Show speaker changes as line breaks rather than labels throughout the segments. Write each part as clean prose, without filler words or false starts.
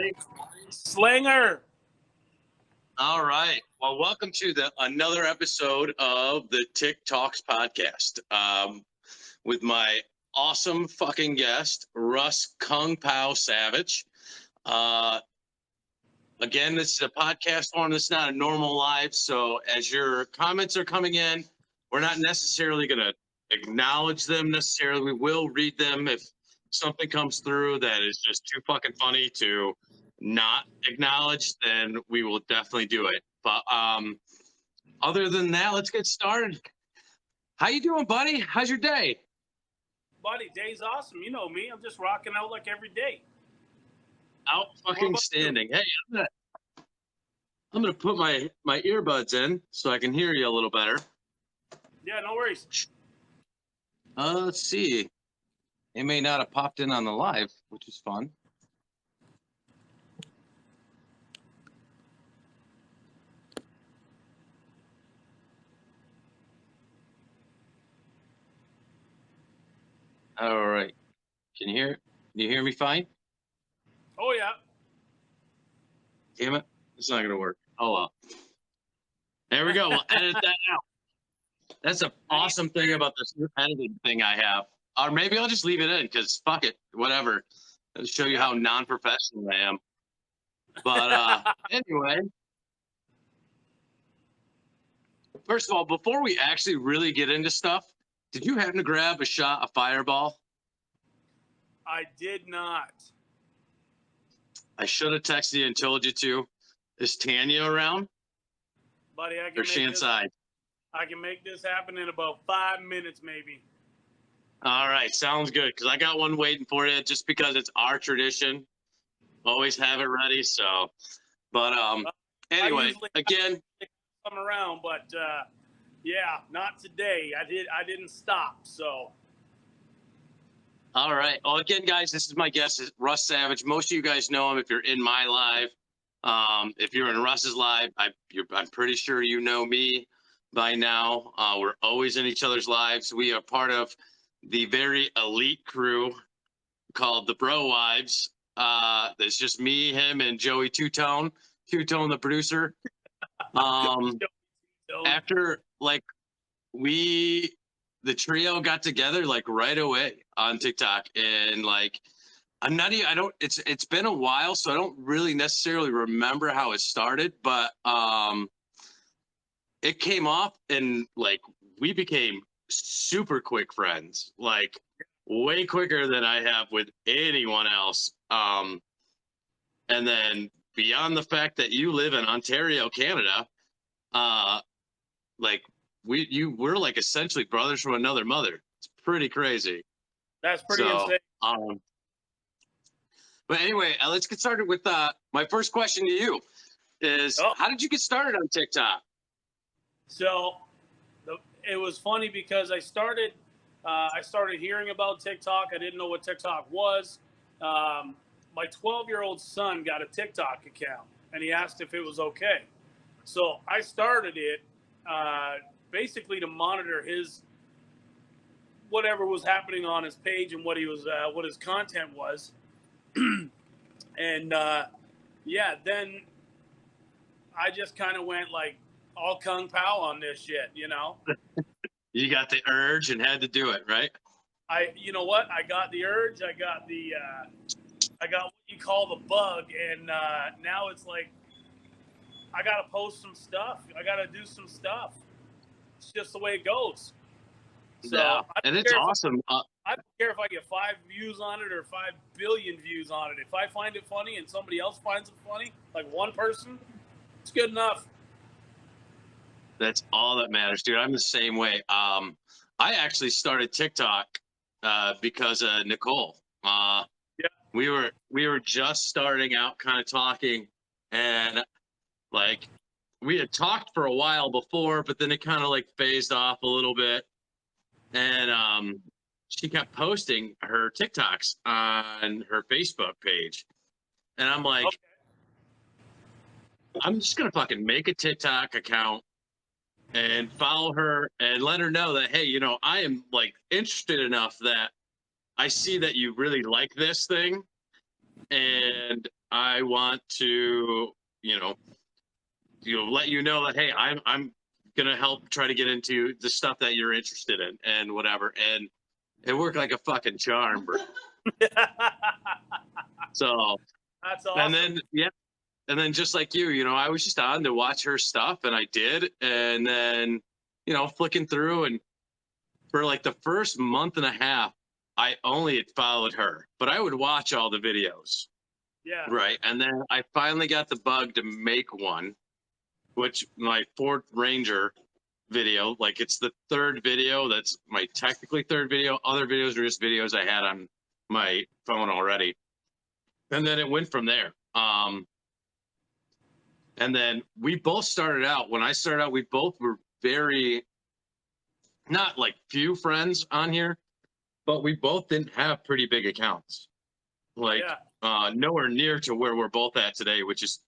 buddy. Slinger.
All right. Well, welcome to another episode of the TicTalks podcast with my awesome fucking guest, Russ Kung Pao Savage. Again, this is a podcast form. This is not a normal live. So as your comments are coming in, we're not necessarily going to acknowledge them necessarily. We will read them if something comes through that is just too fucking funny to not acknowledge, then we will definitely do it. But other than that, let's get started. How you doing, buddy? How's your day?
Buddy, day's awesome. You know me. I'm just rocking out like every day.
Out fucking standing. Hey, I'm gonna put my earbuds in so I can hear you a little better.
Yeah, no worries.
Let's see. It may not have popped in on the live, which is fun. All right. Can you hear me fine?
Oh, yeah.
Damn it. It's not going to work. Oh, well. There we go. We'll edit that out. That's an awesome thing about this new editing thing I have. Or maybe I'll just leave it in because fuck it. Whatever. It'll show you how non-professional I am. But anyway. First of all, before we actually really get into stuff, did you happen to grab a shot of Fireball?
I did not.
I should have texted you and told you to. Is Tanya around?
Buddy,
Or she inside?
I can make this happen in about 5 minutes, maybe.
All right, sounds good. Because I got one waiting for you, just because it's our tradition. Always have it ready. So, but anyway, again,
come around, but yeah, not today. I didn't stop. So.
All right. Well, again, guys, this is my guest, Russ Savage. Most of you guys know him if you're in my live. If you're in Russ's live, I'm pretty sure you know me by now. We're always in each other's lives. We are part of the very elite crew called the Bro Wives. It's just me, him, and Joey Two-Tone the producer. After the trio got together like right away on TikTok, and like it's been a while, so I don't really necessarily remember how it started, but it came off and like we became super quick friends, like way quicker than I have with anyone else. And then beyond the fact that you live in Ontario, Canada, like we're like essentially brothers from another mother. It's pretty crazy.
That's pretty insane.
But anyway, let's get started with my first question to you is how did you get started on TikTok?
So it was funny because I started hearing about TikTok. I didn't know what TikTok was. My 12-year-old son got a TikTok account and he asked if it was okay. So I started it basically to monitor whatever was happening on his page and what his content was. And then I just kind of went like all kung pao on this shit, you know.
You got the urge and had to do it, right?
You know what? I got the urge. I got what you call the bug, and now it's like I gotta post some stuff. I gotta do some stuff. It's just the way it goes. So
yeah, and it's awesome.
I don't care if I get 5 views on it or 5 billion views on it. If I find it funny and somebody else finds it funny, like one person, it's good enough.
That's all that matters, dude. I'm the same way. I actually started TikTok because of Nicole. Yeah. We were just starting out kind of talking, and like we had talked for a while before, but then it kind of like phased off a little bit. And she kept posting her TikToks on her Facebook page. And I'm like, okay, I'm just going to fucking make a TikTok account and follow her and let her know that, hey, you know, I am like interested enough that I see that you really like this thing. And I want to, you know, let you know that, hey, I'm gonna help try to get into the stuff that you're interested in and whatever. And it worked like a fucking charm, bro. So,
That's
and
awesome.
then yeah, and then just like you know, I was just on to watch her stuff, and I did, and then flicking through, and for like the first month and a half, I only had followed her, but I would watch all the videos,
Yeah.
right? And then I finally got the bug to make one, which my Ford Ranger video, like it's the third video. That's my technically third video. Other videos are just videos I had on my phone already. And then it went from there. And then we both started out, when I started out, we both were very, not like few friends on here, but we both didn't have pretty big accounts. Like,
Yeah.
nowhere near to where we're both at today, which is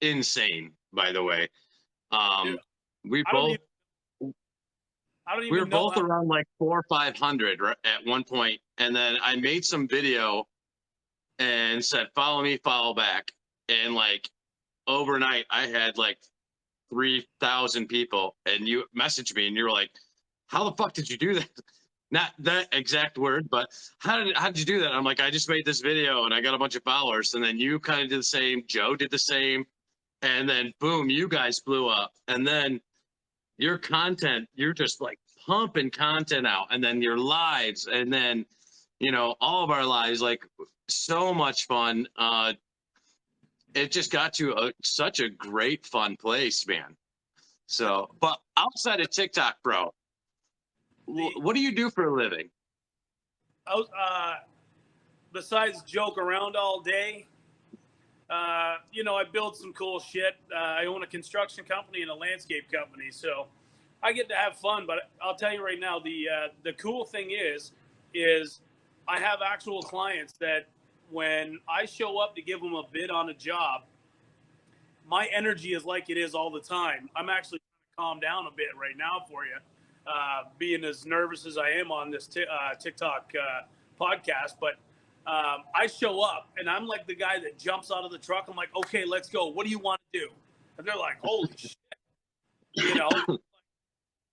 insane, by the way.
Dude,
We
I don't
both
even I don't
we were
even know
both
how.
around like 400 or 500 at one point, and then I made some video and said, "Follow me, follow back," and like overnight, I had like 3,000 people, and you messaged me, and you were like, "How the fuck did you do that?" Not that exact word, but how did you do that? I'm like, I just made this video and I got a bunch of followers, and then you kind of did the same. Joe did the same, and then boom, you guys blew up, and then your content, you're just like pumping content out, and then your lives, and then all of our lives, like so much fun. It just got to such a great fun place, man. So, but outside of TikTok, bro,
The
what do you do for a living?
Besides joke around all day, I build some cool shit. I own a construction company and a landscape company, so I get to have fun. But I'll tell you right now, the cool thing is I have actual clients that when I show up to give them a bid on a job, my energy is like it is all the time. I'm actually trying to calm down a bit right now for you, being as nervous as I am on this TikTok podcast. But I show up and I'm like the guy that jumps out of the truck. I'm like, okay, let's go. What do you want to do? And they're like, holy shit, you know.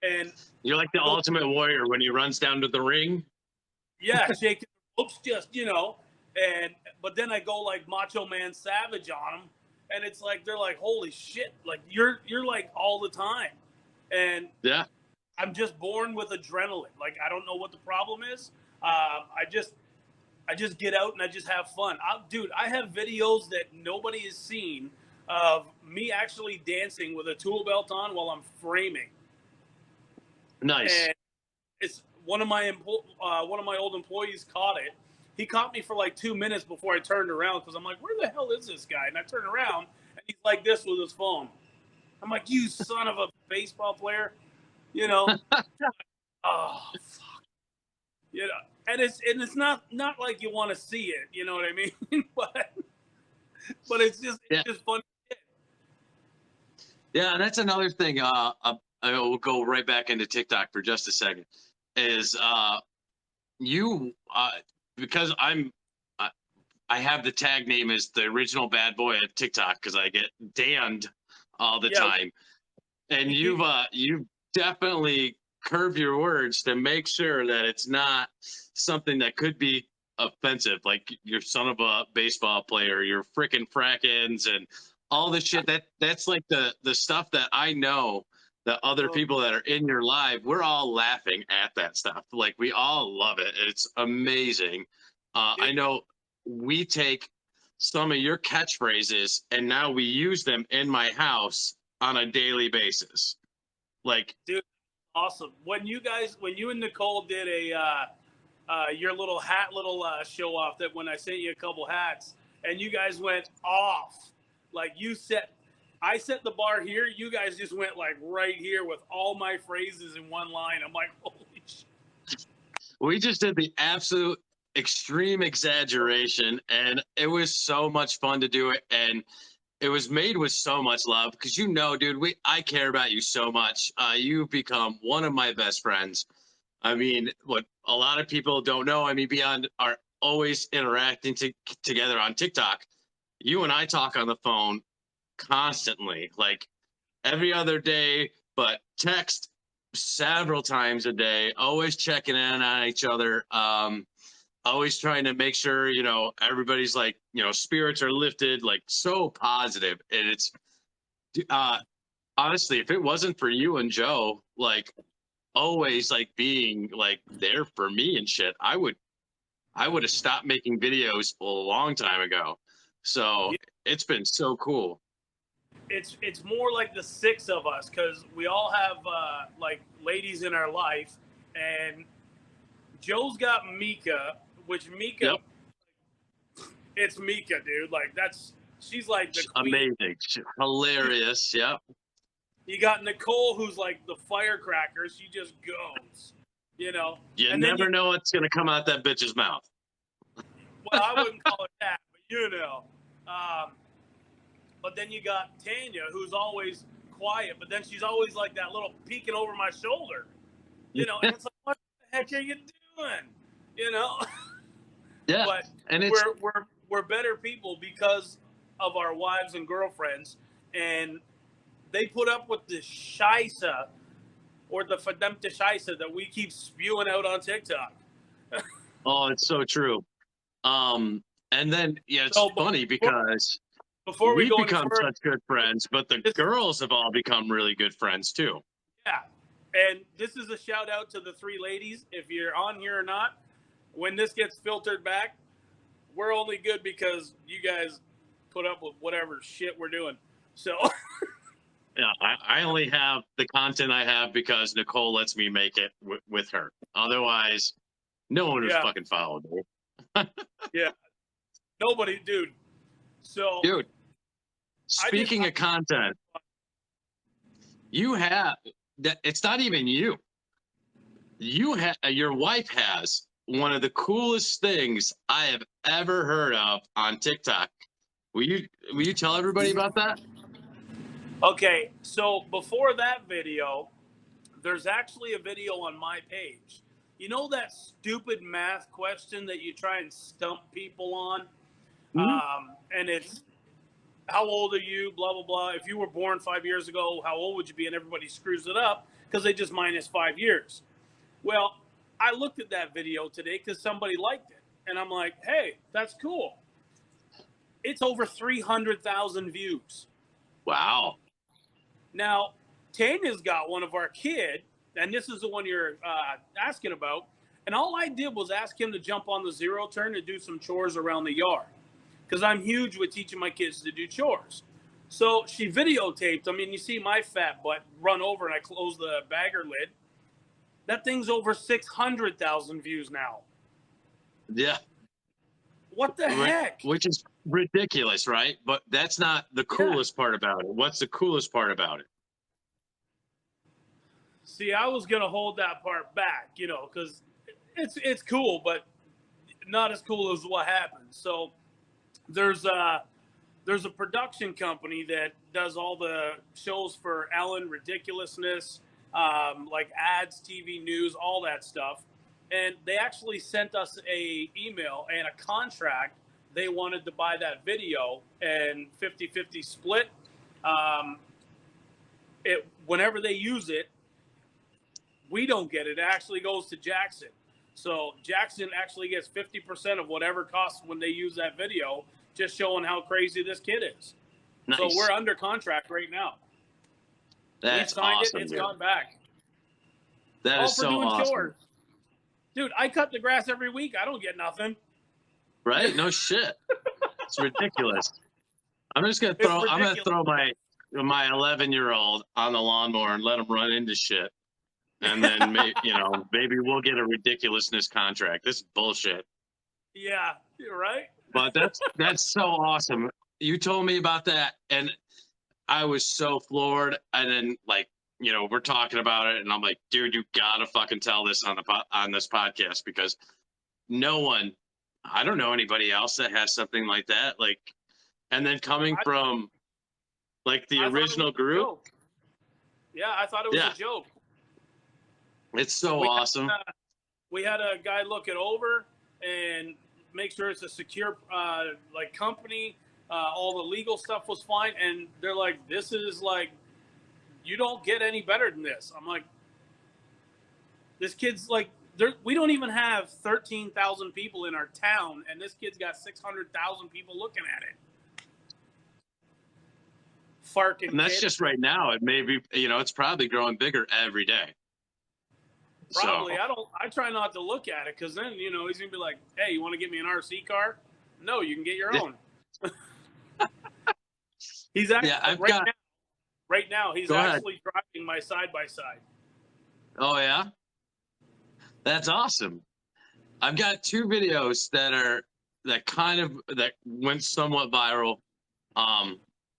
And
You're like the
I go,
ultimate warrior when he runs down to the ring.
yeah, shaking the ropes, just and but then I go like Macho Man Savage on them, and it's like they're like, holy shit, like you're like all the time, and
Yeah.
I'm just born with adrenaline. Like I don't know what the problem is. I just get out and I just have fun. Dude, I have videos that nobody has seen of me actually dancing with a tool belt on while I'm framing,
Nice.
and it's one of my old employees caught it. He caught me for like 2 minutes before I turned around because I'm like, where the hell is this guy? And I turn around and he's like this with his phone. I'm like, you son of a baseball player, you know? Oh fuck, and it's not like you want to see it, you know what I mean? but it's
Yeah.
just fun.
Yeah, and that's another thing. I will go right back into TikTok for just a second. Is you because I have the tag name as the original bad boy at TikTok because I get damned all the
Yeah,
time, and
you,
you've definitely curved your words to make sure that it's not something that could be offensive, like your son of a baseball player, your freaking frackins, and all the shit that's like the stuff that I know that other people that are in your live, we're all laughing at that stuff. Like we all love it. It's amazing. I know we take some of your catchphrases and now we use them in my house on a daily basis. Like,
dude, awesome. When you and Nicole did your little show off, that when I sent you a couple hats and you guys went off, like I set the bar here, you guys just went like right here with all my phrases in one line. I'm like, holy shit.
we just did the absolute extreme exaggeration, and it was so much fun to do it. And it was made with so much love because dude, I care about you so much. You've become one of my best friends. I mean, what a lot of people don't know, I mean, beyond are always interacting together on TikTok. you and I talk on the phone constantly, like every other day, but text several times a day, always checking in on each other. Always trying to make sure, everybody's like, spirits are lifted, like so positive. And it's, uh, honestly, if it wasn't for you and Joe, like always like being like there for me and shit, I would have stopped making videos a long time ago. So
Yeah,
it's been so cool.
it's more like the six of us because we all have like ladies in our life, and Joe's got Mika, which Mika,
Yep.
it's Mika, dude. Like she's like the queen.
Amazing. Hilarious. Yep.
You got Nicole, who's like the firecracker. She just goes, you know.
You
And then
never know what's going to come out that bitch's mouth.
well, I wouldn't call it that, but you know. But then you got Tanya, who's always quiet, but then she's always like that little peeking over my shoulder, And it's like, what the heck are you doing, you know?
Yeah.
But
And it's
we're better people because of our wives and girlfriends, and they put up with the shisa or the fademta shisa that we keep spewing out on TikTok.
oh, it's so true. And then yeah, it's
So
funny because
before we
we've
go any
become
further,
such good friends, but the girls have all become really good friends too.
yeah, and this is a shout out to the three ladies. If you're on here or not, when this gets filtered back, we're only good because you guys put up with whatever shit we're doing. So
Yeah, I only have the content I have because Nicole lets me make it with her. Otherwise, no one would
yeah,
fucking follow me.
yeah, nobody, dude. So
Dude, speaking of content, you have that. It's not even you. You have your wife has one of the coolest things I have ever heard of on TikTok. Will you tell everybody about that?
okay, so before that video, there's actually a video on my page. You know that stupid math question that you try and stump people on?
Mm-hmm.
And it's how old are you? Blah, blah, blah. If you were born 5 years ago, how old would you be? And everybody screws it up because they just minus 5 years. Well, I looked at that video today because somebody liked it. And I'm like, hey, that's cool. It's over 300,000 views.
Wow.
Now, Tanya's got one of our kid, and this is the one you're asking about. And all I did was ask him to jump on the zero turn and do some chores around the yard because I'm huge with teaching my kids to do chores. So she videotaped. I mean, you see my fat butt run over, and I close the bagger lid. That thing's over 600,000 views now.
Yeah.
What the heck?
Which is ridiculous, right? But that's not the coolest part about it. What's the coolest part about it?
See, I was gonna hold that part back, because it's cool, but not as cool as what happened. So there's a production company that does all the shows for Ellen, Ridiculousness, like ads, TV news, all that stuff. And they actually sent us a email and a contract. They wanted to buy that video and 50-50 split. Whenever they use it, we don't get it. It actually goes to Jackson. So Jackson actually gets 50% of whatever costs when they use that video, just showing how crazy this kid is.
Nice.
So we're under contract right now.
That's
We've signed
awesome,
it. It's
dude.
gone back.
That
all
is
for
so
doing
awesome.
chores. Dude, I cut the grass every week. I don't get nothing.
Right? No shit. It's ridiculous. I'm just gonna throw my 11-year-old on the lawnmower and let him run into shit. And then maybe we'll get a ridiculousness contract. This is bullshit.
Yeah, you're right.
But that's so awesome. You told me about that and I was so floored. And then we're talking about it and I'm like, dude, you gotta fucking tell this on this podcast because I don't know anybody else that has something like that. And then coming from the original group.
Yeah, I thought it was a joke.
It's so awesome.
We had a guy look it over and make sure it's a secure company. All the legal stuff was fine. And they're like, this is like, you don't get any better than this. I'm like, this kid's like, we don't even have 13,000 people in our town, and this kid's got 600,000 people looking at it. Farking.
And that's
kid.
just right now. It may be, it's probably growing bigger every day.
Probably.
So.
I try not to look at it, because then, he's going to be like, hey, you want to get me an RC car? No, you can get your own. He's actually, right now, he's actually driving my side-by-side.
Oh, yeah? That's awesome. I've got two videos that went somewhat viral,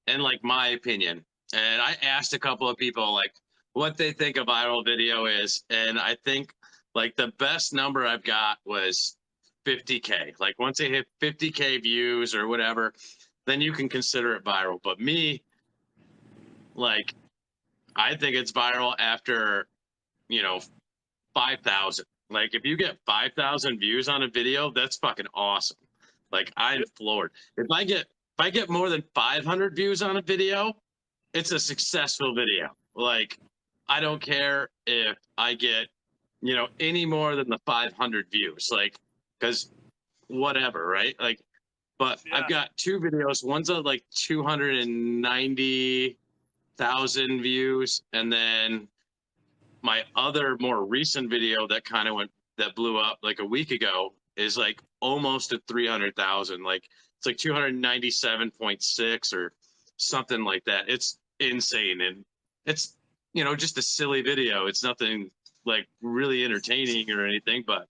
in like my opinion. And I asked a couple of people like what they think a viral video is, and I think like the best number I've got was 50K. Like once they hit 50K views or whatever, then you can consider it viral. But me, like, I think it's viral after 5,000. Like if you get 5,000 views on a video, that's fucking awesome. Like I'm floored. If I get more than 500 views on a video, it's a successful video. Like I don't care if I get any more than the 500 views, like, because whatever, right? Like, but I've got two videos. One's at like 290,000 views, and then my other more recent video that blew up like a week ago is like almost at 300,000. Like it's like 297.6 or something like that. It's insane. And it's, just a silly video. It's nothing like really entertaining or anything, but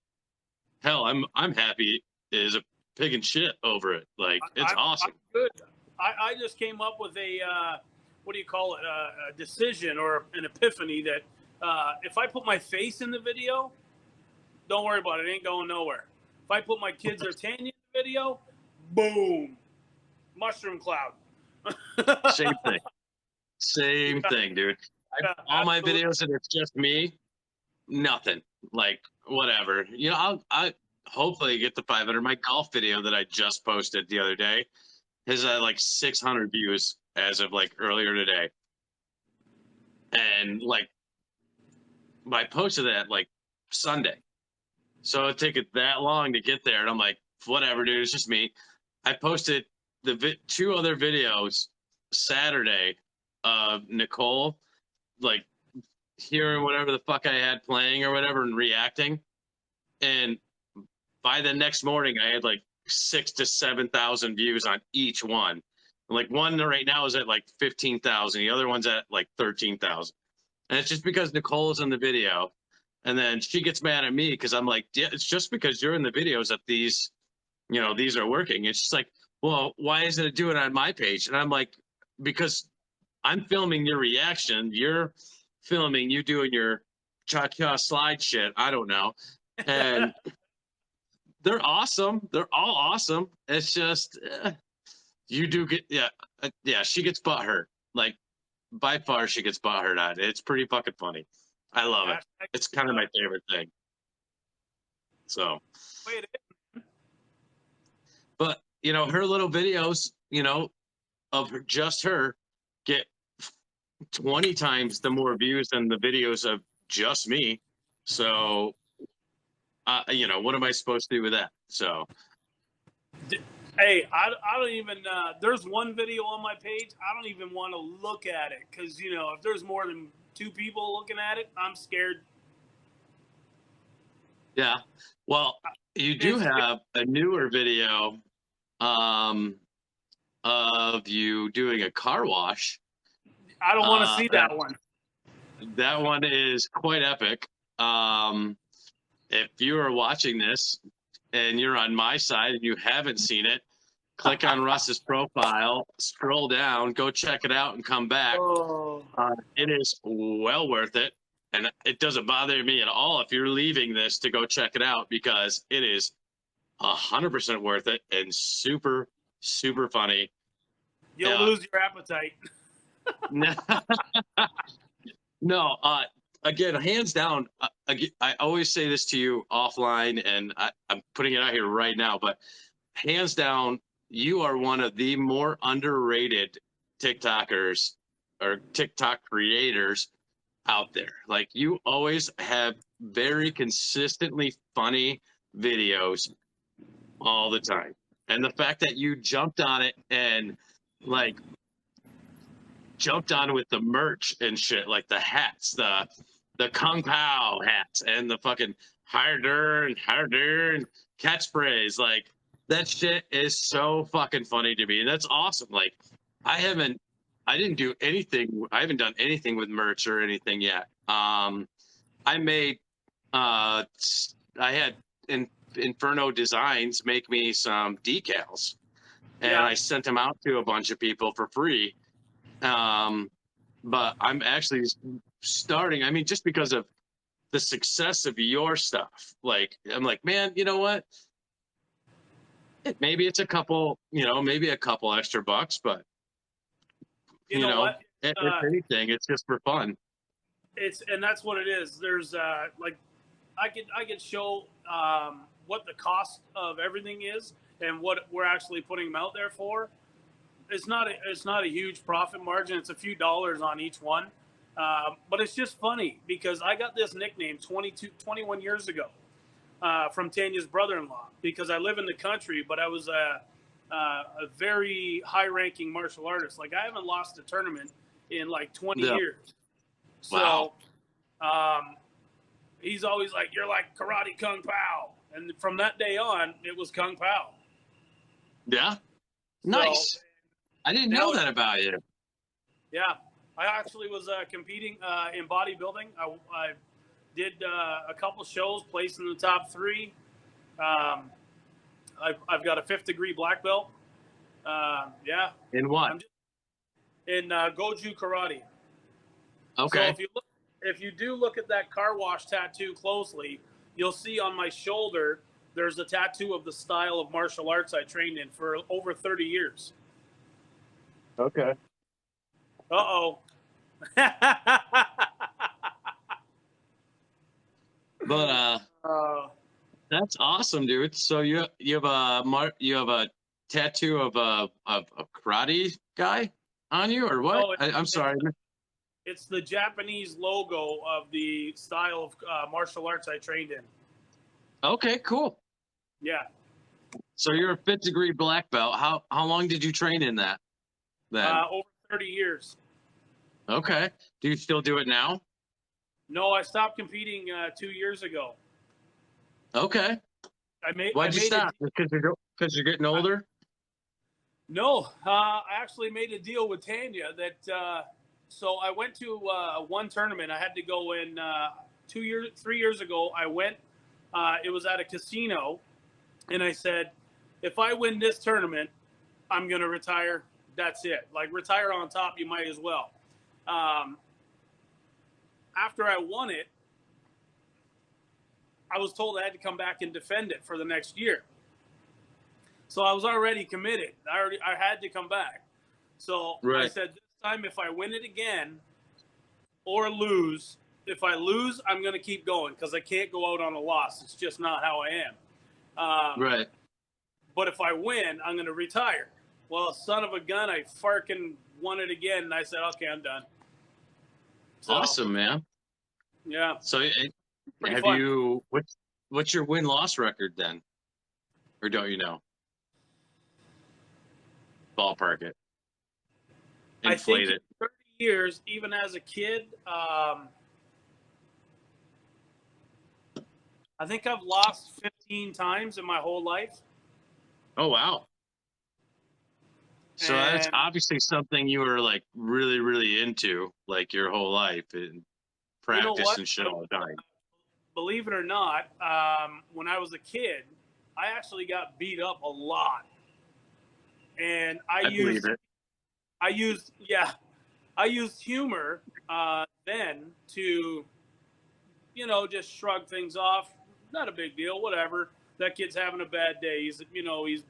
hell, I'm happy as a pig in shit over it. Like it's awesome.
I'm good. I just came up with a, what do you call it? A decision or an epiphany that, if I put my face in the video, don't worry about it. It ain't going nowhere. If I put my kids or Tanya in the video, boom, mushroom cloud.
Same thing, dude. All my videos, and it's just me, nothing. Like whatever. I'll hopefully get the 500. My golf video that I just posted the other day has like 600 views as of like earlier today, and like I posted that like Sunday, so it took it that long to get there. And I'm like, whatever, dude, it's just me. I posted the two other videos Saturday of Nicole, like hearing whatever the fuck I had playing or whatever and reacting. And by the next morning, I had like 6,000 to 7,000 views on each one. Like one right now is at like 15,000. The other one's at like 13,000. And it's just because Nicole's in the video. And then she gets mad at me because I'm like, yeah, it's just because you're in the videos that these are working. And she's like, well, why isn't it doing it on my page? And I'm like, because I'm filming your reaction. You're filming you doing your cha-cha slide shit. I don't know. And they're awesome. They're all awesome. It's just, you do get, she gets butthurt. Like, by far, she gets butthurt on it. It's pretty fucking funny. I love it. It's kind of my favorite thing. So. But, her little videos, of just her get 20 times the more views than the videos of just me. So, what am I supposed to do with that? So.
Hey, I don't even, there's one video on my page. I don't even want to look at it because, if there's more than 2 people looking at it, I'm scared.
Yeah. Well, you do have a newer video of you doing a car wash.
I don't want to see that one.
That one is quite epic. If you are watching this and you're on my side and you haven't seen it, click on Russ's profile, scroll down, go check it out, and come back.
Oh.
It is well worth it, and it doesn't bother me at all if you're leaving this to go check it out, because it is 100% worth it and super, super funny.
You'll lose your appetite.
No, again, hands down, I always say this to you offline, and I'm putting it out here right now, but hands down, you are one of the more underrated TikTokers or TikTok creators out there. Like, you always have very consistently funny videos all the time. And the fact that you jumped on it and like jumped on with the merch and shit, like the hats, the Kung Pao hats and the fucking harder and catchphrase, like that shit is so fucking funny to me. And that's awesome. Like, I didn't do anything. I haven't done anything with merch or anything yet. I made I had Inferno Designs make me some decals, and
Yeah.
I sent them out to a bunch of people for free. But I'm actually starting. I mean, just because of the success of your stuff, like I'm like, man, you know what? Maybe it's a couple, maybe a couple extra bucks, but
You know what?
if anything, it's just for fun.
And that's what it is. There's like I could show what the cost of everything is and what we're actually putting them out there for. It's not a huge profit margin. It's a few dollars on each one, but it's just funny because I got this nickname 21 years ago from Tanya's brother-in-law because I live in the country, but I was a very high-ranking martial artist. Like, I haven't lost a tournament in like 20
Yeah.
years.
Wow.
So he's always like, "You're like Karate Kung Pao," and from that day on, it was Kung Pao.
Yeah. Nice.
So,
I didn't know that about you.
Yeah, I actually was competing in bodybuilding. I did a couple shows, placed in the top 3. I've got a 5th degree black belt. Yeah.
In what?
In Goju Karate.
Okay.
So if you do look at that car wash tattoo closely, you'll see on my shoulder there's a tattoo of the style of martial arts I trained in for over 30 years.
Okay.
Uh-oh.
But that's awesome, dude. So you have a tattoo of a karate guy on you, or what?
No,
I'm sorry.
it's the Japanese logo of the style of martial arts I trained in.
Okay, cool.
Yeah.
So you're a 5th degree black belt. How long did you train in that then?
Over 30 years.
Okay. Do you still do it now?
No, I stopped competing 2 years ago.
Okay. Why'd you stop? Because you're getting older?
No, I actually made a deal with Tanya that so I went to one tournament. I had to go in 3 years ago. I went. It was at a casino, and I said, if I win this tournament, I'm gonna retire. That's it. Like, retire on top. You might as well. After I won it, I was told I had to come back and defend it for the next year. So I was already committed. I had to come back. So right. I said, this time, if I win it again or lose, if I lose, I'm going to keep going because I can't go out on a loss. It's just not how I am.
Right.
But if I win, I'm going to retire. Well, son of a gun, I farkin' won it again, and I said, okay, I'm done.
So, awesome, man.
Yeah.
So have fun. You what's your win-loss record then? Or don't you know? Ballpark it. Inflate it.
30 years, even as a kid, I think I've lost 15 times in my whole life.
Oh, wow. So that's obviously something you were like really, really into, like your whole life, and practice and shit all the time.
Believe it or not, when I was a kid, I actually got beat up a lot. And I used humor then to, just shrug things off. Not a big deal, whatever. That kid's having a bad day. He's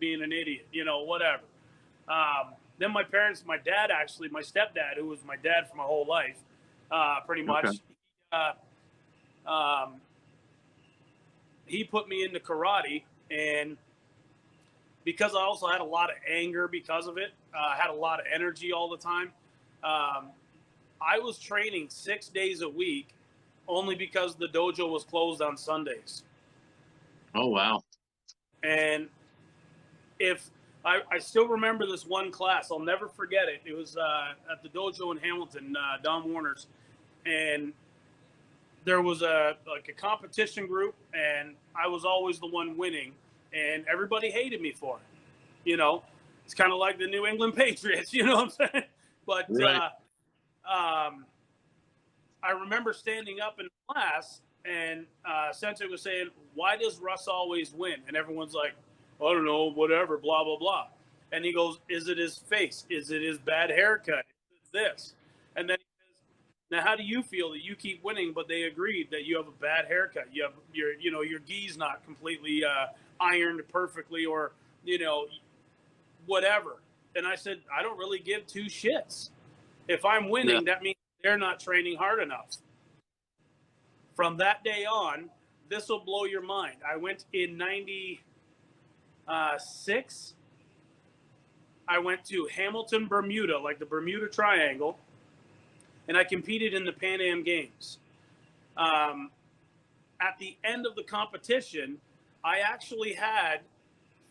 being an idiot, whatever. Then my parents, my dad, actually, my stepdad, who was my dad for my whole life, pretty much, he put me into karate, and because I also had a lot of anger because of it, had a lot of energy all the time. I was training 6 days a week only because the dojo was closed on Sundays.
Oh, wow.
And if I still remember this one class, I'll never forget it. It was at the dojo in Hamilton, Don Warner's, and there was a competition group, and I was always the one winning, and everybody hated me for it. You know, it's kind of like the New England Patriots. You know what I'm saying? But
Right.
I remember standing up in class, and Sensei was saying, "Why does Russ always win?" And everyone's like, "I don't know, whatever, blah blah blah." And he goes, "Is it his face? Is it his bad haircut? Is it this?" And then he says, "Now, how do you feel that you keep winning, but they agreed that you have a bad haircut? You have your gi's not completely ironed perfectly, or whatever." And I said, "I don't really give two shits. If I'm
Yeah.
winning, that means they're not training hard enough." From that day on, this will blow your mind. I went in 96. I went to Hamilton, Bermuda, like the Bermuda Triangle, and I competed in the Pan Am Games. At the end of the competition, I actually had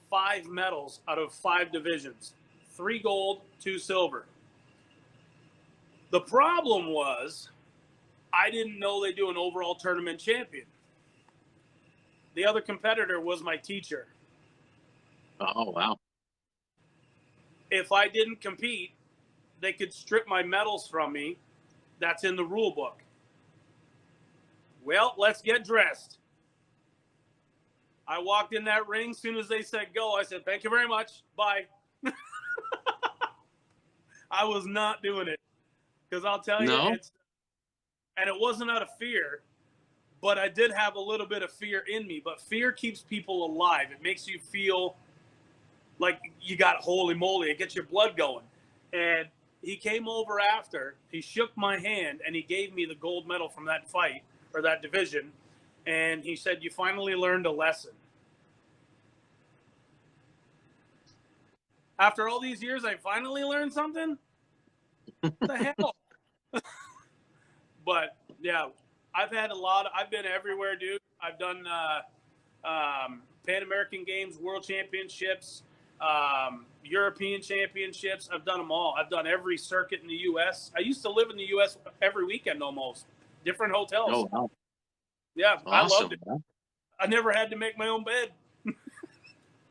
5 medals out of 5 divisions, 3 gold, 2 silver. The problem was I didn't know they do an overall tournament champion. The other competitor was my teacher.
Oh, wow.
If I didn't compete, they could strip my medals from me. That's in the rule book. Well, let's get dressed. I walked in that ring. As soon as they said go, I said, "Thank you very much. Bye." I was not doing it, because I'll tell you,
No?
and it wasn't out of fear, but I did have a little bit of fear in me. But fear keeps people alive. It makes you feel like you got holy moly. It gets your blood going. And he came over after, he shook my hand, and he gave me the gold medal from that fight, or that division. And he said, "You finally learned a lesson." After all these years, I finally learned something? What the hell? But yeah, I've been everywhere, dude. I've done Pan American Games, World Championships, European Championships. I've done them all. I've done every circuit in the U.S. I used to live in the U.S. every weekend almost, different hotels.
Oh, wow.
Yeah, I
Awesome,
loved it.
man.
I never had to make my own bed.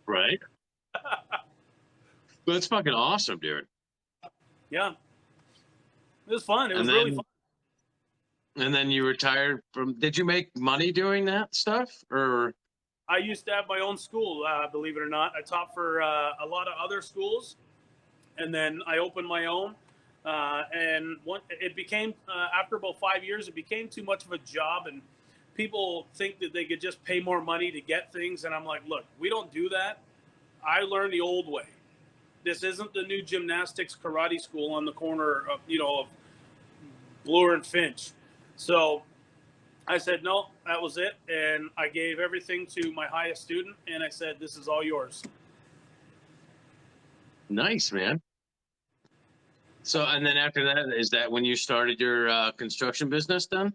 Right? That's fucking awesome, dude.
Yeah, it was fun. It
And
was really fun.
then you retired from, did you make money doing that stuff? Or
I used to have my own school, believe it or not. I taught for a lot of other schools, and then I opened my own. It became, after about 5 years, it became too much of a job, and people think that they could just pay more money to get things. And I'm like, look, we don't do that. I learned the old way. This isn't the new gymnastics karate school on the corner of Bloor and Finch. So I said, no, that was it. And I gave everything to my highest student, and I said, this is all yours.
nice, man. So, and then after that, is that when you started your construction business then?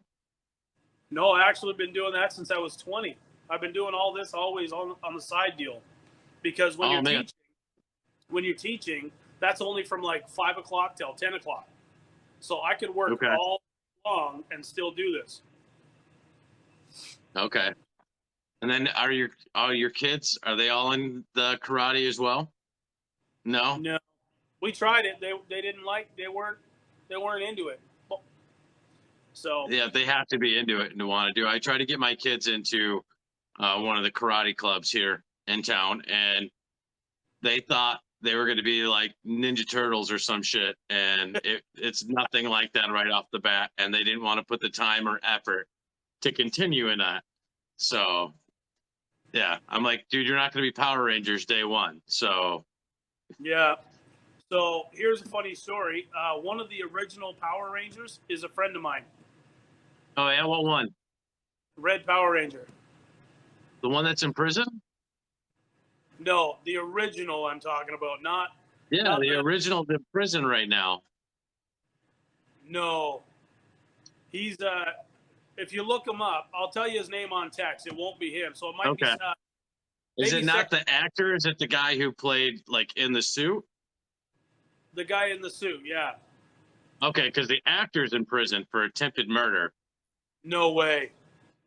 No, I actually been doing that since I was 20. I've been doing all this always on the side deal, because
Oh, man.
when you're teaching, that's only from like 5 o'clock till 10 o'clock. So I could work
Okay.
all long and still do this.
Okay. And then are your kids, are they all in the karate as well? No?
No, we tried it. They didn't like. They weren't into it. So
Yeah, they have to be into it and to want to do it. I try to get my kids into one of the karate clubs here in town, and they thought they were going to be like Ninja Turtles or some shit, and it's nothing like that right off the bat, and they didn't want to put the time or effort to continue in that. So yeah, I'm like, dude, you're not going to be Power Rangers day one. So
yeah. So here's a funny story. One of the original Power Rangers is a friend of mine.
oh yeah, what one?
Red Power Ranger.
The one that's in prison?
No, the original I'm talking about,
Yeah,
not
the
the
original's in prison right now.
no. He's if you look him up, I'll tell you his name on text. It won't be him, so it might be
Okay. Is
maybe
it not the actor? Is it the guy who played like in the suit?
the guy in the suit. Yeah.
Okay, because the actor's in prison for attempted murder.
No way.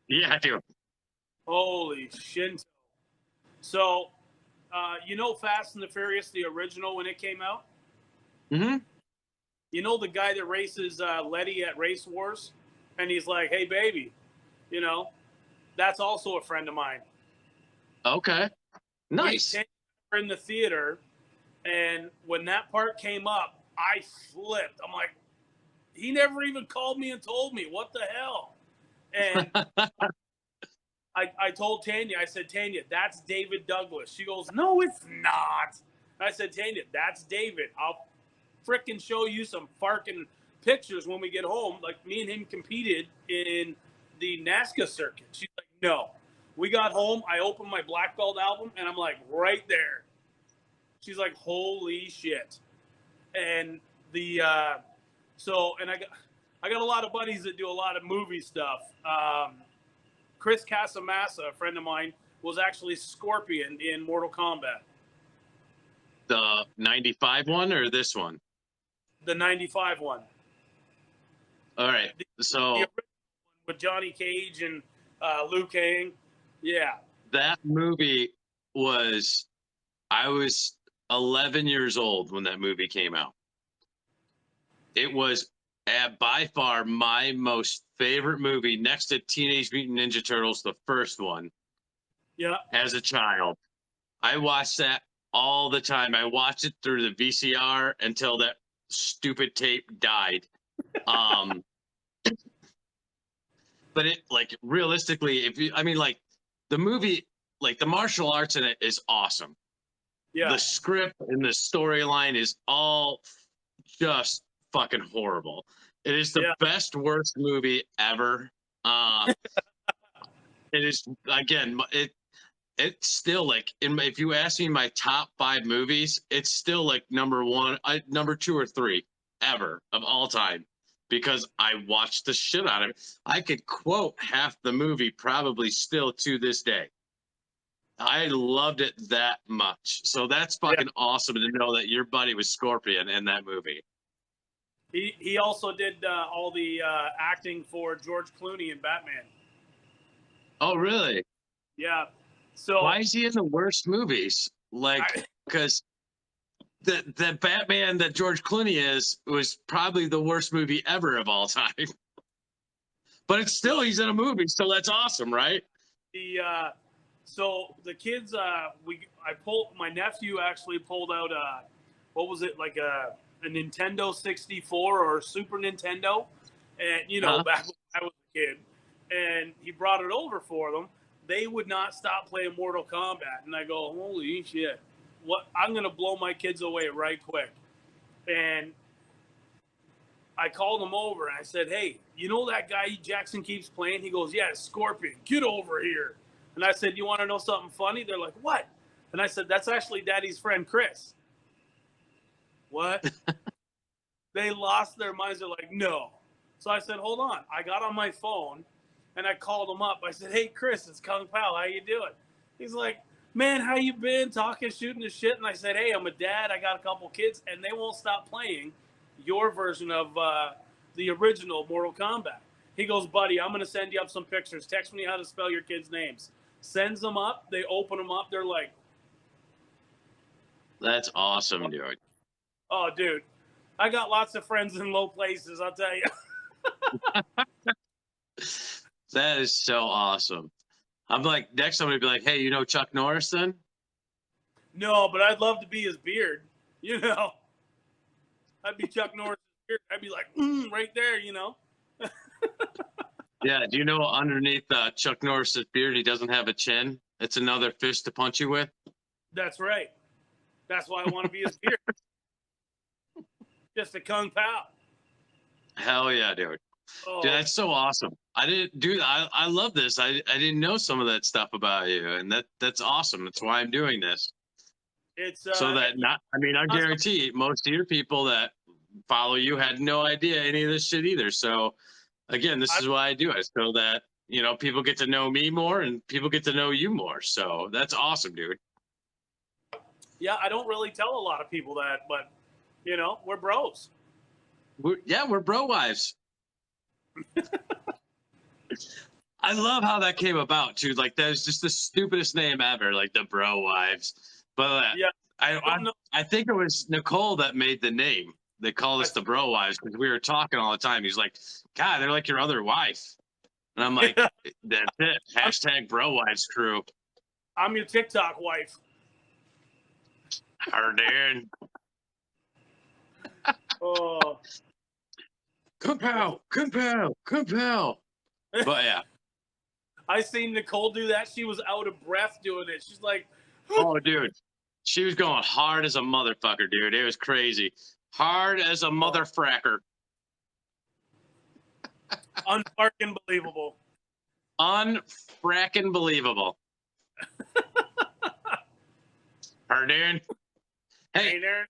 Yeah, dude.
Holy shit. So, you know, Fast and the Furious, the original when it came out.
Mm-hmm.
You know the guy that races Letty at Race Wars, and he's like, "Hey, baby," you know, that's also a friend of mine.
Okay.
We
Nice.
were in the theater, and when that part came up, I flipped. I'm like, he never even called me and told me what the hell. And I told Tanya, I said, Tanya, that's David Douglas. She goes, no, it's not. I said, Tanya, that's David. I'll fricking show you some farking pictures when we get home. Like me and him competed in the NASCAR circuit. She's like, no. We got home. I opened my black belt album, and I'm like, right there. She's like, holy shit. And the and I got a lot of buddies that do a lot of movie stuff. Chris Casamassa, a friend of mine, was actually Scorpion in Mortal Kombat.
The 95 one or this one?
The 95 one.
All right. So
the original one with Johnny Cage and Liu Kang. Yeah.
that movie was, I was 11 years old when that movie came out. It was by far my most favorite movie next to Teenage Mutant Ninja Turtles, the first one.
Yeah.
As a child, I watched that all the time. I watched it through the VCR until that stupid tape died. Um, but it, like, realistically, if you, I mean, like, the movie, like, the martial arts in it is awesome.
Yeah.
The script and the storyline is all just fucking horrible. It is the best, worst movie ever. It is, again, it's still like, if you ask me my top 5 movies, it's still like number 1, number 2 or 3 ever of all time, because I watched the shit out of it. I could quote half the movie probably still to this day. I loved it that much. So that's fucking awesome to know that your buddy was Scorpion in that movie.
He also did all the acting for George Clooney in Batman.
Oh, really?
Yeah. So
why is he in the worst movies? Like, because the Batman that George Clooney is was probably the worst movie ever of all time. But it's still, he's in a movie, so that's awesome, right?
So the kids, my nephew actually pulled out what was it, like a Nintendo 64 or Super Nintendo, and back when I was a kid, and he brought it over for them. They would not stop playing Mortal Kombat, and I go, holy shit, what? I'm gonna blow my kids away right quick, and I called him over and I said, hey, you know that guy Jackson keeps playing? He goes, yeah, Scorpion, get over here. And I said, you want to know something funny? They're like, what? And I said, that's actually Daddy's friend, Chris. What? They lost their minds. They're like, no. So I said, hold on. I got on my phone and I called him up. I said, hey, Chris, it's Kung Pao. How you doing? He's like, man, how you been? Talking, shooting the shit. And I said, hey, I'm a dad. I got a couple kids, and they won't stop playing your version of the original Mortal Kombat. He goes, buddy, I'm going to send you up some pictures. Text me how to spell your kids' names. Sends them up. They open them up. They're like,
that's awesome, dude.
Oh, dude. I got lots of friends in low places, I'll tell you.
That is so awesome. I'm like, next I'm going to be like, hey, you know Chuck Norris then?
No, but I'd love to be his beard. I'd be Chuck Norris' beard. I'd be like, right there,
Yeah, do you know underneath Chuck Norris's beard, he doesn't have a chin? It's another fist to punch you with.
That's right. That's why I want to be his beard. Just a Kung Pao.
Hell yeah, dude. Oh. Dude, that's so awesome. I love this. I didn't know some of that stuff about you, and that's awesome. That's why I'm doing this.
It's
So that not, I mean, I guarantee most of your people that follow you had no idea any of this shit either. So again, this is why I do it, so that, you know, people get to know me more and people get to know you more. So that's awesome, dude.
Yeah, I don't really tell a lot of people that, but you know, we're bros.
We're bro wives. I love how that came about too. Like that was just the stupidest name ever, like the bro wives. But
Yeah,
I think it was Nicole that made the name. They called us the bro wives because we were talking all the time. He's like, God, they're like your other wife. And I'm like, that's it. Hashtag bro wives crew.
I'm your TikTok wife.
Her dude.
Oh,
Compel. But yeah.
I seen Nicole do that. She was out of breath doing it. She's like,
Oh, dude. She was going hard as a motherfucker, dude. It was crazy. Hard as a motherfracker.
unfucking believable.
Unfracking believable. Her dude. Hey
there.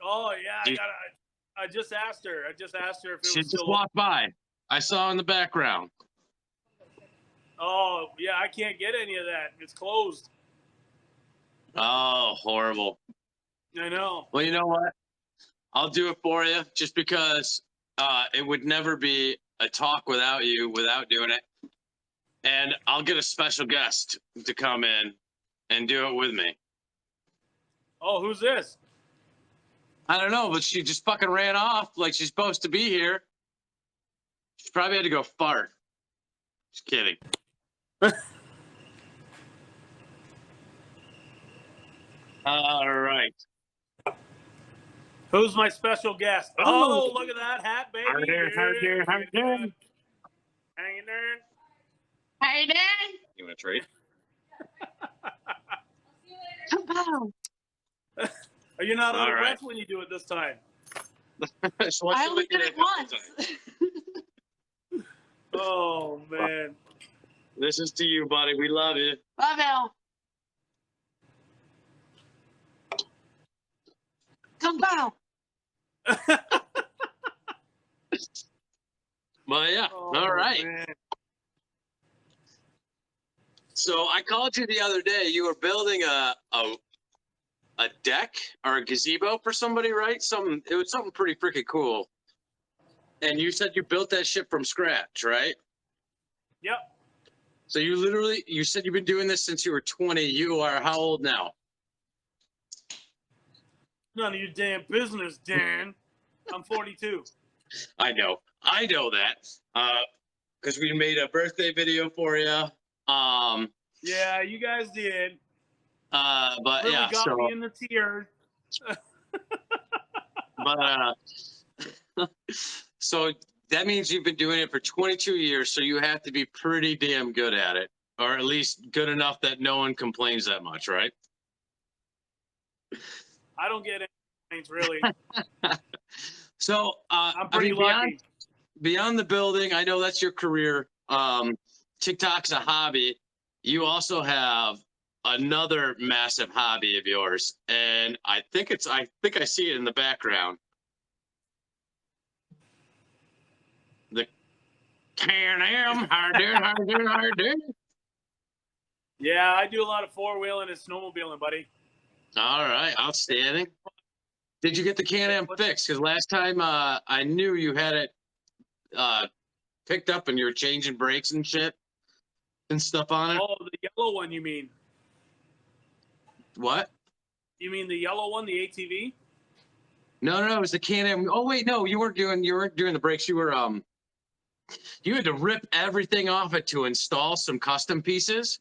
Oh yeah, I just asked her. I just asked her if it
she
was
just
still.
walked by. I saw in the background.
Oh yeah, I can't get any of that. It's closed.
Oh, horrible.
I know.
Well, you know what? I'll do it for you just because it would never be a talk without you, without doing it. And I'll get a special guest to come in and do it with me.
Oh, who's this?
I don't know, but she just fucking ran off like she's supposed to be here. She probably had to go fart. Just kidding. All right.
Who's my special guest? Oh, look at that hat, baby.
How you doing? How you doing? How you doing?
Hanging there.
How you doing? You want to trade?
Are you not out of
All
breath
right.
when you do it this time?
So
I only did it once.
Oh man.
This is to you, buddy. We love you.
Love you. Come down.
Well, yeah.
Oh,
all right.
Man.
So I called you the other day. You were building a deck or a gazebo for somebody, right? It was something pretty freaking cool. And you said you built that shit from scratch, right?
Yep.
So you said you've been doing this since you were 20. You are how old now?
None of your damn business, Dan. I'm 42.
I know that. Because we made a birthday video for you.
Yeah, you guys did.
But
really
yeah,
got me in the tears.
But so that means you've been doing it for 22 years. So you have to be pretty damn good at it, or at least good enough that no one complains that much, right?
I don't get any complaints, really.
So
I'm pretty lucky.
Beyond the building, I know that's your career. TikTok's a hobby. You also have another massive hobby of yours, and I think I see it in the background. The Can-Am, how do.
Yeah, I do a lot of four-wheeling and snowmobiling, buddy.
All right, outstanding. Did you get the Can-Am fixed? Because last time I knew you had it picked up and you were changing brakes and shit and stuff on it.
Oh, the yellow one, you mean?
What?
You mean the yellow one, the ATV?
No, it was the Can-Am. Oh wait, no, you weren't doing the brakes. You were you had to rip everything off it to install some custom pieces.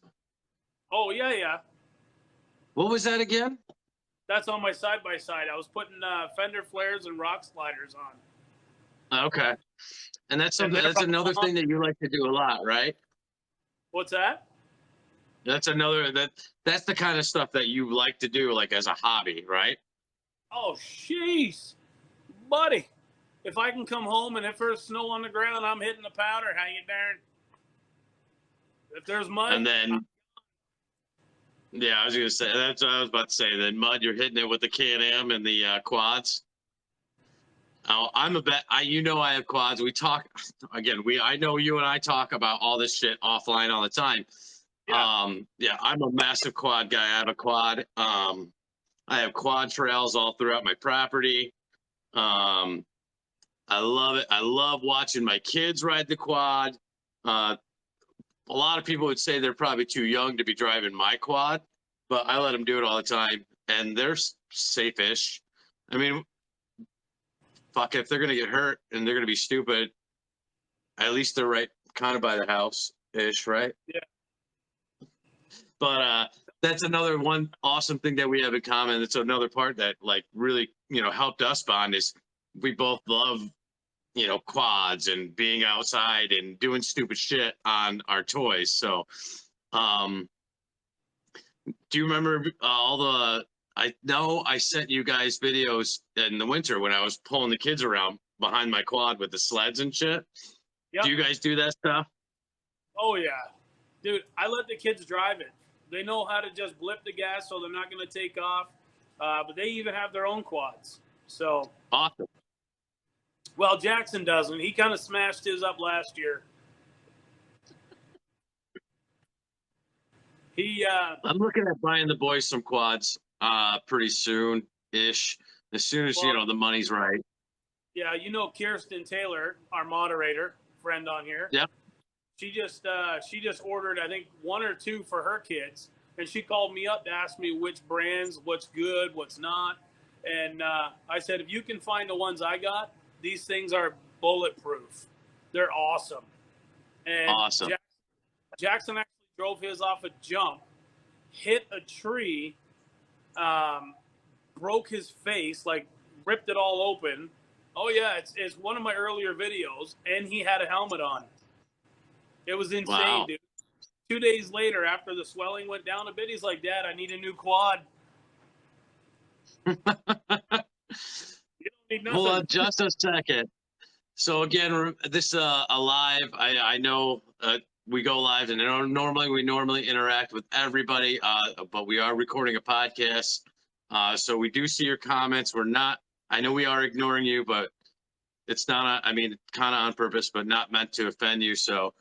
Oh yeah.
What was that again?
That's on my side-by-side. I was putting fender flares and rock sliders on.
Okay. And that's another thing that you like to do a lot, right?
What's that?
That's the kind of stuff that you like to do, like as a hobby, right?
Oh, jeez, buddy. If I can come home and if there's snow on the ground, I'm hitting the powder. How you darn? If there's mud,
and then Yeah, I was gonna say that's what I was about to say. Then Mud, you're hitting it with the Can-Am and the quads. Oh, I'm a bet. I have quads. We talk again. I know you and I talk about all this shit offline all the time.
Yeah.
Yeah, I'm a massive quad guy. I have a quad. I have quad trails all throughout my property. Um, I love it. I love watching my kids ride the quad. Uh, a lot of people would say they're probably too young to be driving my quad, but I let them do it all the time, and they're safe-ish. I mean, fuck, if they're gonna get hurt and they're gonna be stupid, at least they're right kind of by the house ish, right?
Yeah.
But that's another one awesome thing that we have in common. It's another part that like really, helped us bond is we both love, quads and being outside and doing stupid shit on our toys. So, um, do you remember all the? I know I sent you guys videos in the winter when I was pulling the kids around behind my quad with the sleds and shit.
Yep.
Do you guys do that stuff?
Oh yeah, dude. I let the kids drive it. They know how to just blip the gas, so they're not going to take off. But they even have their own quads. So,
Awesome.
well, Jackson doesn't. He kind of smashed his up last year. He
I'm looking at buying the boys some quads pretty soon ish. As soon as
well,
the money's right.
yeah, Kirsten Taylor, our moderator friend on here.
Yep.
She just ordered, I think, one or two for her kids, and she called me up to ask me which brands, what's good, what's not, and I said, if you can find the ones I got, these things are bulletproof. They're awesome. And
Awesome.
Jackson actually drove his off a jump, hit a tree, broke his face, like ripped it all open. Oh yeah, it's one of my earlier videos, and he had a helmet on. It was insane,
Wow.
dude. 2 days later, after the swelling went down a bit, he's like, "Dad, I need a new quad." You don't need
Hold
nothing.
on just a second. So again, this a live. I know we go live, and normally we interact with everybody, but we are recording a podcast, so we do see your comments. We're not. I know we are ignoring you, but it's not. I mean, kind of on purpose, but not meant to offend you. So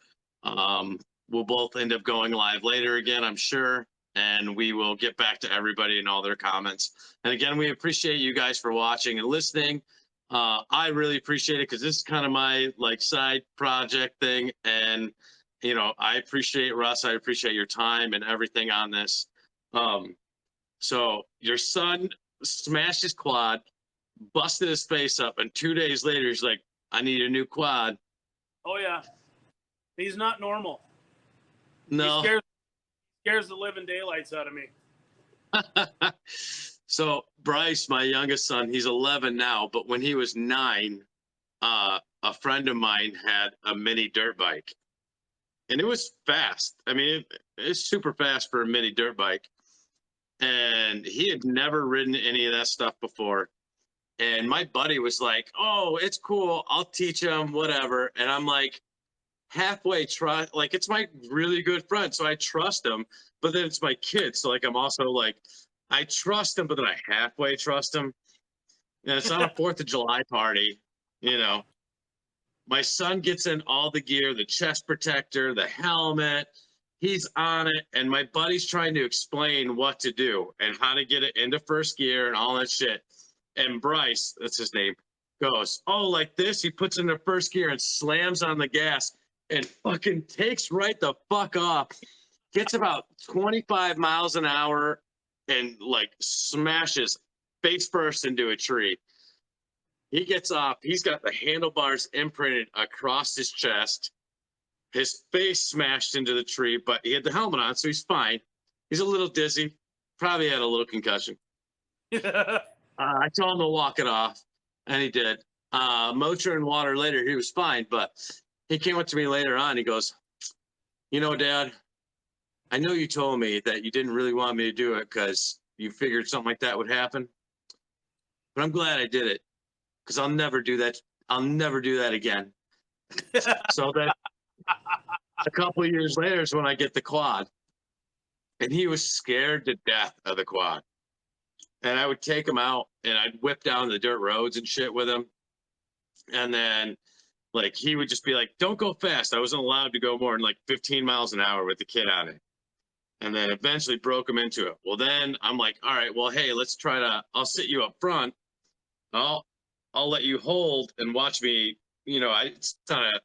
we'll both end up going live later again, I'm sure, and we will get back to everybody and all their comments. And again, we appreciate you guys for watching and listening. I really appreciate it because this is kind of my like side project thing, and I appreciate Russ. I appreciate your time and everything on this. So your son smashed his quad, busted his face up, and 2 days later he's like, "I need a new quad."
Oh yeah, he's not normal.
No.
He scares the living daylights out of me.
So Bryce, my youngest son, he's 11 now, but when he was 9, a friend of mine had a mini dirt bike, and it was fast. I mean, it's super fast for a mini dirt bike, and he had never ridden any of that stuff before. And my buddy was like, "Oh, it's cool. I'll teach him, whatever." And I'm like, halfway trust, like it's my really good friend, so I trust him. But then it's my kid, so like I'm also like, I trust him, but then I halfway trust him. And it's on a 4th of July party, you know. My son gets in all the gear, the chest protector, the helmet. He's on it, and my buddy's trying to explain what to do and how to get it into first gear and all that shit. And Bryce, that's his name, goes, "Oh, like this?" He puts it into first gear and slams on the gas and fucking takes right the fuck off. Gets about 25 miles an hour and like smashes face first into a tree. He gets off. He's got the handlebars imprinted across his chest. His face smashed into the tree, but he had the helmet on, so he's fine. He's a little dizzy. Probably had a little concussion. I told him to walk it off, and he did. Motor and water later, he was fine, but he came up to me later on. He goes, Dad, I know you told me that you didn't really want me to do it because you figured something like that would happen, but I'm glad I did it because I'll never do that. I'll never do that again." So then a couple of years later is when I get the quad. and he was scared to death of the quad. And I would take him out and I'd whip down the dirt roads and shit with him. And then like he would just be like, don't go fast. I wasn't allowed to go more than like 15 miles an hour with the kid on it. And then eventually broke him into it. Well, then I'm like, all right, well, hey, I'll sit you up front. I'll let you hold and watch me. It's not a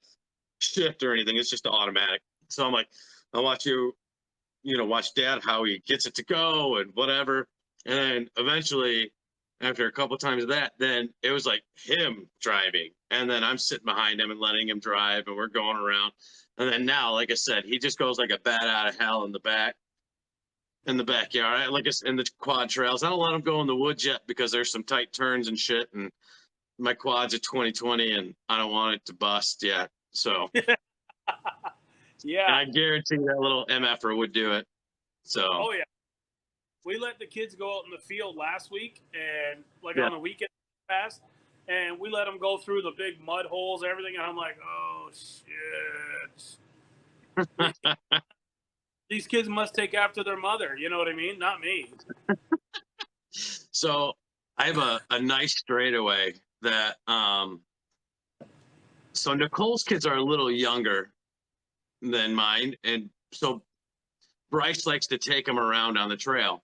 shift or anything. It's just automatic. So I'm like, I'll watch you, watch dad, how he gets it to go and whatever. And then eventually, after a couple times of that, then it was like him driving. And then I'm sitting behind him and letting him drive, and we're going around. And then now, like I said, he just goes like a bat out of hell in the backyard. Like it's in the quad trails. I don't let him go in the woods yet because there's some tight turns and shit. And my quad's a 2020 and I don't want it to bust yet. So,
Yeah.
and I guarantee that little MFer would do it. So,
Oh, yeah. We let the kids go out in the field last week and
Yeah.
on the weekend past, and we let them go through the big mud holes, everything. And I'm like, oh, shit. These kids must take after their mother. You know what I mean? Not me.
So I have a nice straightaway that, so Nicole's kids are a little younger than mine. And so Bryce likes to take them around on the trail.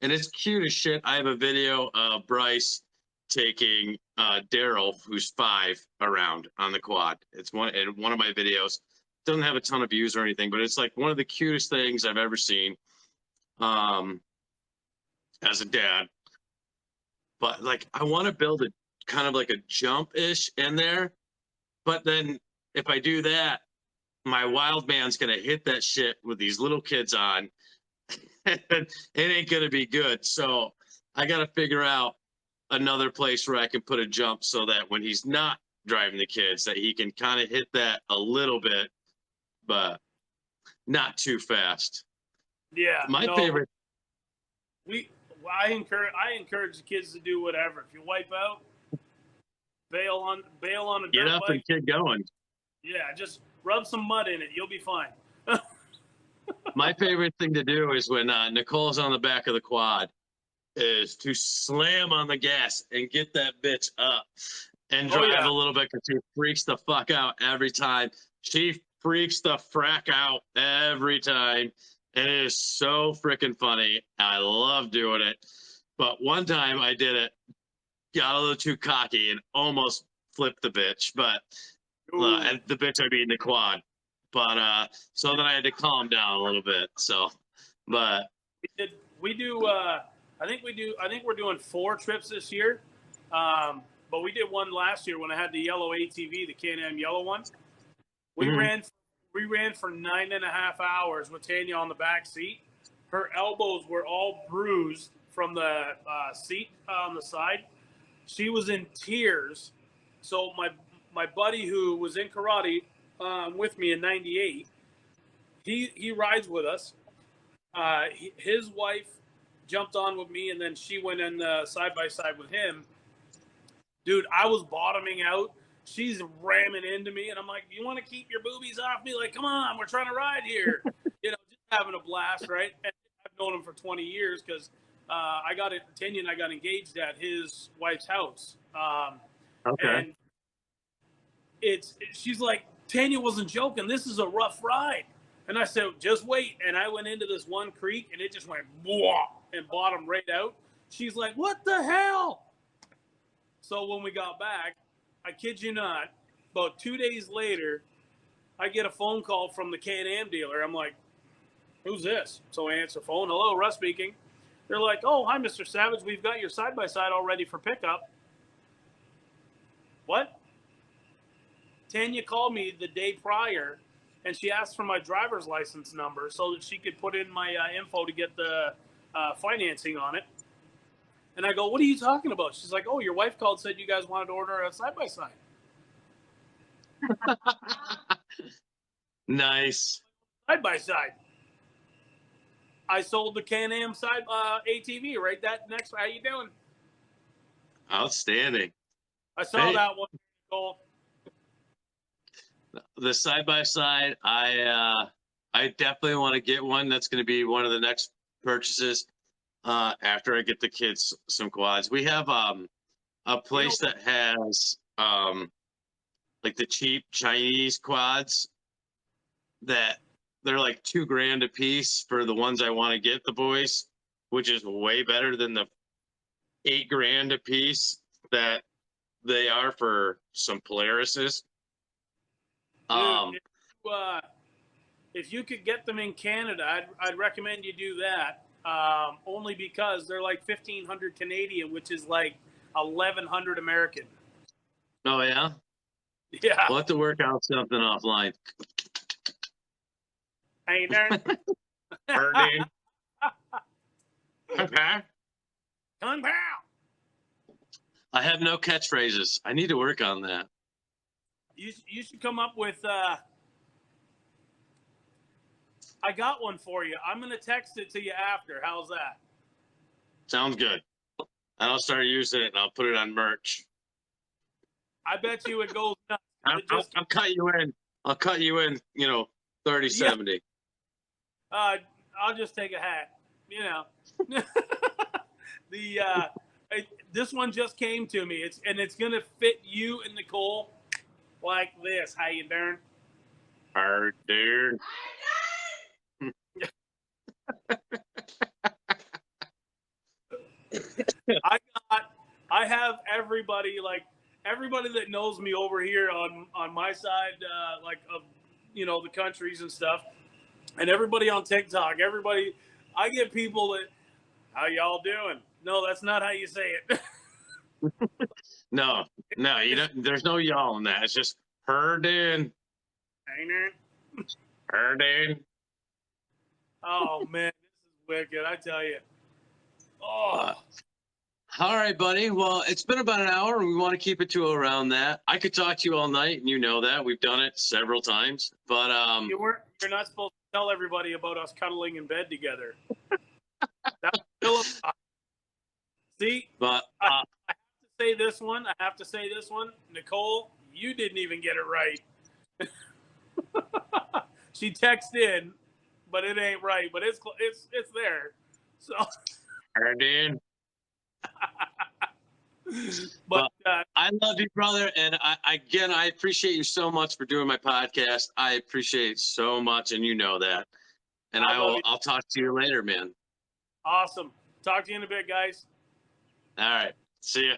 And it's cute as shit. I have a video of Bryce taking Daryl, who's 5, around on the quad. It's one of my videos. Doesn't have a ton of views or anything, but it's like one of the cutest things I've ever seen as a dad. But like, I want to build a kind of like a jump-ish in there. But then if I do that, my wild man's going to hit that shit with these little kids on. It ain't going to be good. So I got to figure out another place where I can put a jump so that when he's not driving the kids, that he can kind of hit that a little bit, but not too fast.
Yeah.
My favorite.
I encourage the kids to do whatever. If you wipe out, bail on a
Get
dirt
up
bike.
and get going.
Yeah, just rub some mud in it. You'll be fine.
My favorite thing to do is when Nicole's on the back of the quad is to slam on the gas and get that bitch up and drive a little bit because she freaks the fuck out every time. She freaks the frack out every time. And it is so freaking funny. I love doing it. But one time I did it, got a little too cocky and almost flipped the bitch. But the bitch I mean the quad. But so then I had to calm down a little bit. So, but
we do. I think we're doing 4 trips this year. But we did one last year when I had the yellow ATV, the Can-Am yellow one. We ran for 9.5 hours with Tanya on the back seat. Her elbows were all bruised from the seat on the side. She was in tears. So my buddy who was in karate with me in '98, he rides with us. His wife jumped on with me, and then she went in side by side with him. Dude, I was bottoming out. She's ramming into me, and I'm like, "You want to keep your boobies off me? Like, come on, we're trying to ride here." Just having a blast, right? And I've known him for 20 years because Tanya and I got engaged at his wife's house.
okay.
And she's like, Tanya wasn't joking. This is a rough ride. And I said, just wait. And I went into this one creek, and it just went and bottomed right out. She's like, what the hell? So when we got back, I kid you not, about 2 days later, I get a phone call from the Can-Am dealer. I'm like, who's this? So I answer the phone. Hello, Russ speaking. They're like, oh, hi, Mr. Savage. We've got your side-by-side all ready for pickup. What? Tanya called me the day prior, and she asked for my driver's license number so that she could put in my info to get the financing on it. And I go, what are you talking about? She's like, oh, your wife called, said you guys wanted to order a side-by-side.
Nice.
Side-by-side. I sold the Can-Am side ATV right that next. How you doing?
Outstanding.
I saw that one. Nicole.
The side by side, I I definitely want to get one. That's going to be one of the next purchases after I get the kids some quads. We have a place that has like the cheap Chinese quads that they're like $2,000 a piece for the ones I want to get the boys, which is way better than the $8,000 a piece that they are for some Polarises.
Dude, if you could get them in Canada, I'd recommend you do that. Only because they're like 1,500 Canadian, which is like 1,100 American.
Oh yeah,
Yeah.
we'll have to work out something offline.
Hey, darn.
Birdie. Okay.
Kung Pao.
I have no catchphrases. I need to work on that.
You should come up with. I got one for you. I'm gonna text it to you after. How's that?
Sounds good. And I'll start using it and I'll put it on merch.
I bet you it goes nuts.
I'll cut you in. I'll cut you in, 30, 70.
I'll just take a hat. This one just came to me. It's gonna fit you and Nicole like this. How you doing?
Hard dude.
I have everybody that knows me over here on my side, of the countries and stuff, and everybody on TikTok. I get people that, how y'all doing? No, that's not how you say it.
No, you don't. There's no y'all in that. It's just her dude. Her dude.
Oh man, this is wicked! I tell you. Oh.
All right, buddy. Well, it's been about an hour, and we want to keep it to around that. I could talk to you all night, and you know that. We've done it several times. But
You're not supposed to tell everybody about us cuddling in bed together. That's still a see.
But
I have to say this one. Nicole, you didn't even get it right. She texted in, but it ain't right. But it's there. So.
dude.
But
I love you, brother, and I appreciate you so much for doing my podcast. I appreciate it so much, and you know that. And I'll talk to you later, man.
Awesome. Talk to you in a bit, guys.
All right. See ya.